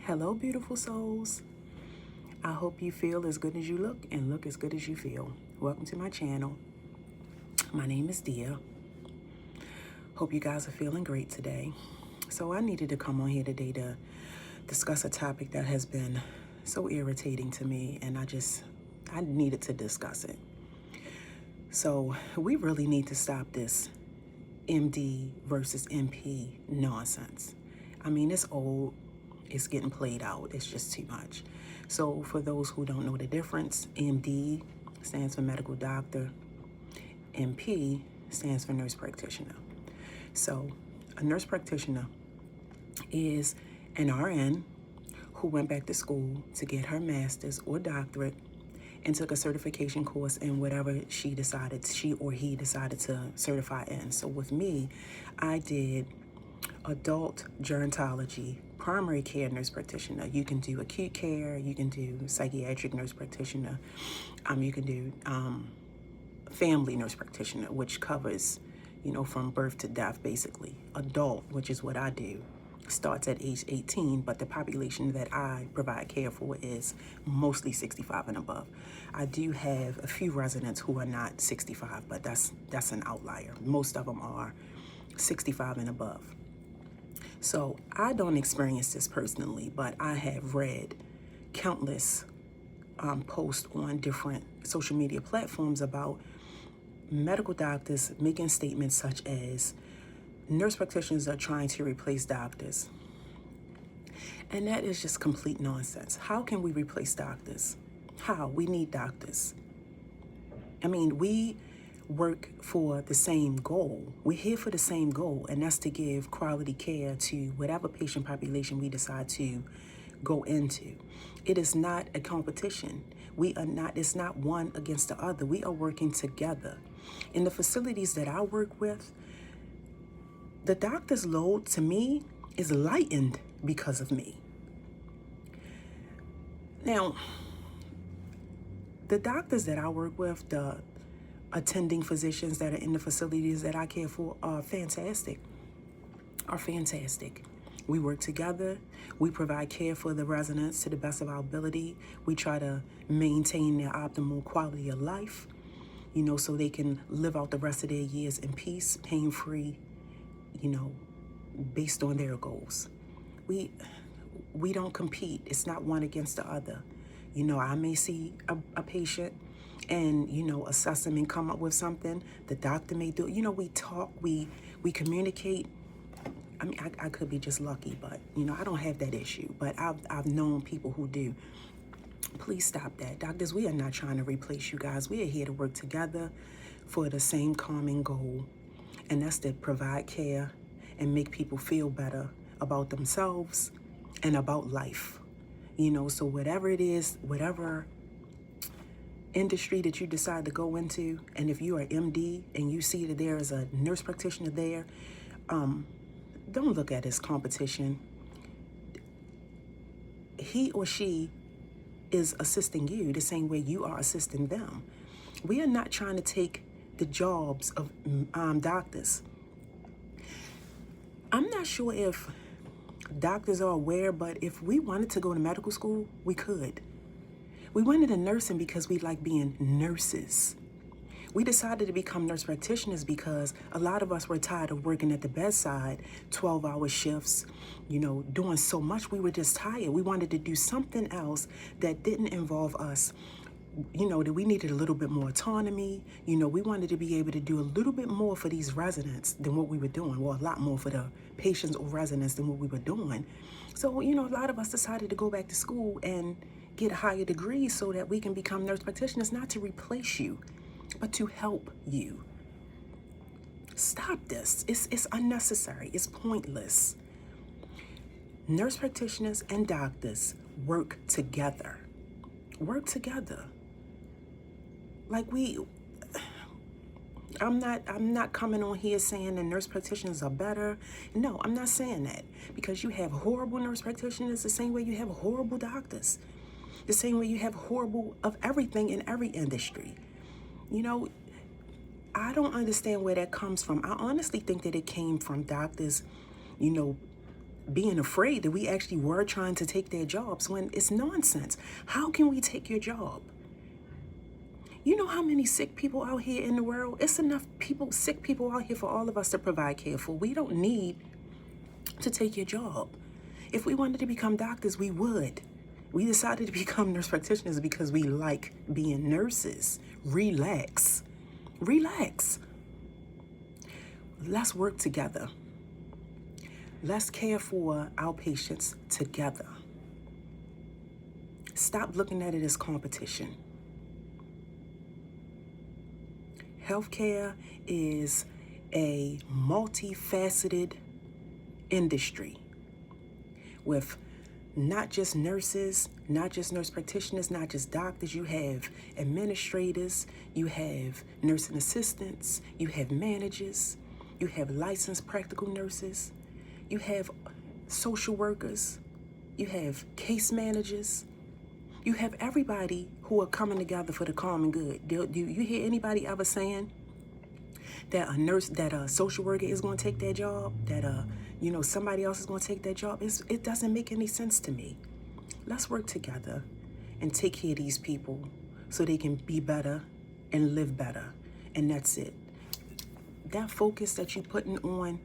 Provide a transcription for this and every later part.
Hello, beautiful souls. I hope you feel as good as you look and look as good as you feel. Welcome to my channel. My name is Dia. Hope you guys are feeling great today. So I needed to come on here today to discuss a topic that has been so irritating to me, and I needed to discuss it. So we really need to stop this MD versus MP nonsense. I mean, it's old. It's getting played out. It's just too much. So for those who don't know the difference, MD stands for medical doctor. MP stands for nurse practitioner. So a nurse practitioner is an RN who went back to school to get her master's or doctorate and took a certification course in whatever she or he decided to certify in. So with me, I did adult gerontology, primary care nurse practitioner. You can do acute care, you can do psychiatric nurse practitioner, you can do family nurse practitioner, which covers, from birth to death, basically. Adult, which is what I do, starts at age 18, but the population that I provide care for is mostly 65 and above. I do have a few residents who are not 65, but that's an outlier. Most of them are 65 and above. So I don't experience this personally, but I have read countless posts on different social media platforms about medical doctors making statements such as nurse practitioners are trying to replace doctors. And that is just complete nonsense. How can we replace doctors? How? We need doctors. I mean, we work for the same goal. We're here for the same goal, and that's to give quality care to whatever patient population we decide to go into. It is not a competition. It's not one against the other. We are working together. In the facilities that I work with, the doctor's load to me is lightened because of me. Now, the doctors that I work with, the attending physicians that are in the facilities that I care for are fantastic. We work together. We provide care for the residents to the best of our ability. We try to maintain their optimal quality of life, so they can live out the rest of their years in peace, pain-free, based on their goals. We don't compete. It's not one against the other. I may see a patient and, assess them and come up with something. The doctor may do, we talk, we communicate. I mean, I could be just lucky, but, I don't have that issue. But I've known people who do. Please stop that. Doctors, we are not trying to replace you guys. We are here to work together for the same common goal, and that's to provide care and make people feel better about themselves and about life. So whatever it is, whatever industry that you decide to go into, and if you are MD and you see that there is a nurse practitioner there, don't look at it as competition. He or she is assisting you the same way you are assisting them. We are not trying to take the jobs of doctors. I'm not sure if doctors are aware, but if we wanted to go to medical school, we could. We went into nursing because we like being nurses. We decided to become nurse practitioners because a lot of us were tired of working at the bedside, 12-hour shifts, doing so much. We were just tired. We wanted to do something else that didn't involve us. That we needed a little bit more autonomy. We wanted to be able to do a little bit more for these residents than what we were doing. Well, a lot more for the patients or residents than what we were doing. So, a lot of us decided to go back to school and get a higher degree so that we can become nurse practitioners, not to replace you, but to help you. Stop this. It's unnecessary. It's pointless. Nurse practitioners and doctors work together. Work together. Like I'm not coming on here saying that nurse practitioners are better. No, I'm not saying that, because you have horrible nurse practitioners the same way you have horrible doctors. The same way you have horrible of everything in every industry. I don't understand where that comes from. I honestly think that it came from doctors, being afraid that we actually were trying to take their jobs when it's nonsense. How can we take your job? You know how many sick people out here in the world? It's enough sick people out here for all of us to provide care for. We don't need to take your job. If we wanted to become doctors, we would. We decided to become nurse practitioners because we like being nurses. Relax. Relax. Let's work together. Let's care for our patients together. Stop looking at it as competition. Healthcare is a multifaceted industry with not just nurses, not just nurse practitioners, not just doctors. You have administrators, you have nursing assistants, you have managers, you have licensed practical nurses, you have social workers, you have case managers. You have everybody who are coming together for the common good. Do you hear anybody ever saying that a social worker is going to take their job, that somebody else is going to take their job? It doesn't make any sense to me. Let's work together and take care of these people so they can be better and live better. And that's it. That focus that you're putting on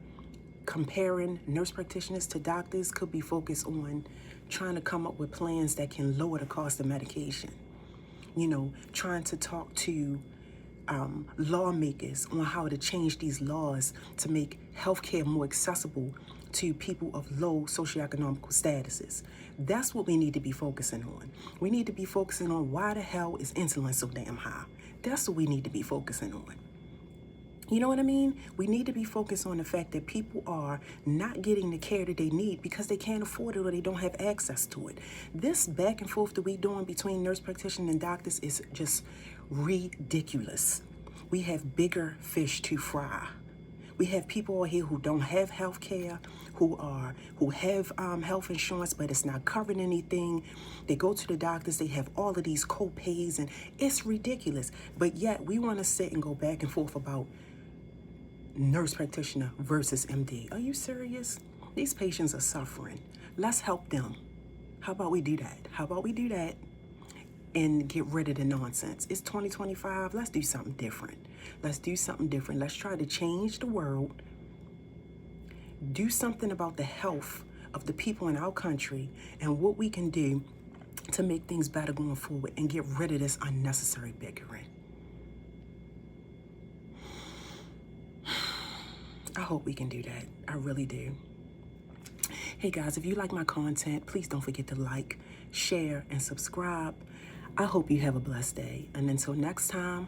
comparing nurse practitioners to doctors could be focused on trying to come up with plans that can lower the cost of medication. Trying to talk to lawmakers on how to change these laws to make healthcare more accessible to people of low socioeconomic statuses. That's what we need to be focusing on. We need to be focusing on why the hell is insulin so damn high. That's what we need to be focusing on. You know what I mean? We need to be focused on the fact that people are not getting the care that they need because they can't afford it or they don't have access to it. This back and forth that we're doing between nurse practitioners and doctors is just ridiculous. We have bigger fish to fry. We have people out here who don't have health care, who have health insurance, but it's not covering anything. They go to the doctors, they have all of these co-pays, and it's ridiculous. But yet we want to sit and go back and forth about nurse practitioner versus MD. Are you serious? These patients are suffering. Let's help them. How about we do that? And get rid of the nonsense. It's 2025. Let's do something different. Let's try to change the world. Do something about the health of the people in our country and what we can do to make things better going forward and get rid of this unnecessary bickering. I hope we can do that. I really do. Hey guys, if you like my content, please don't forget to like, share, and subscribe. I hope you have a blessed day. And until next time,